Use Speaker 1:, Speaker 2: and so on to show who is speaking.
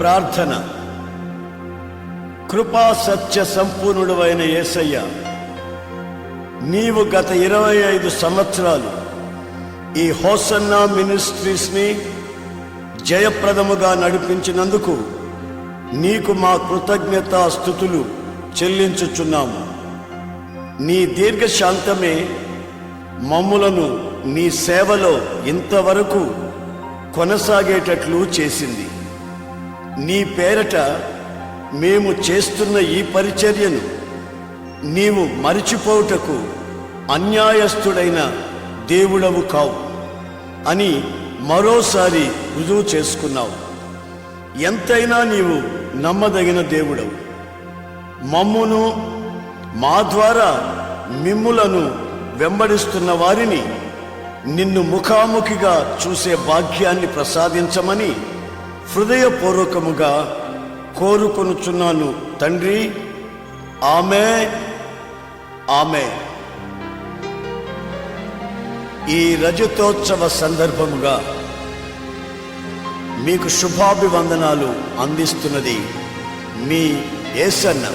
Speaker 1: ప్రార్థన. కృపా సత్య సంపూర్ణుడైన యేసయ్య, నీవు గత 25 సంవత్సరాలు ఈ హోసన్నా మినిస్ట్రీస్ని జయప్రదముగా నడిపించినందుకు నీకు మా కృతజ్ఞతాస్తుతులు చెల్లించుచున్నాము. నీ దీర్ఘశాంతమే మమ్ములను నీ సేవలో ఇంతవరకు కొనసాగేటట్లు చేసింది. నీ పేరట మేము చేస్తున్న ఈ పరిచర్యను నీవు మరిచిపోవుటకు అన్యాయస్థుడైన దేవుడవు కావు అని మరోసారి రుజువు చేసుకున్నావు. ఎంతైనా నీవు నమ్మదగిన దేవుడవు. మమ్మును, మా ద్వారా మిమ్ములను వెంబడిస్తున్న వారిని నిన్ను ముఖాముఖిగా చూసే భాగ్యాన్ని ప్రసాదించమని హృదయపూర్వకముగా కోరుకొనుచున్నాను తండ్రి. ఆమేన్, ఆమేన్. ఈ రజతోత్సవ సందర్భముగా మీకు శుభాభివందనాలు అందిస్తున్నది మీ యేసన్న.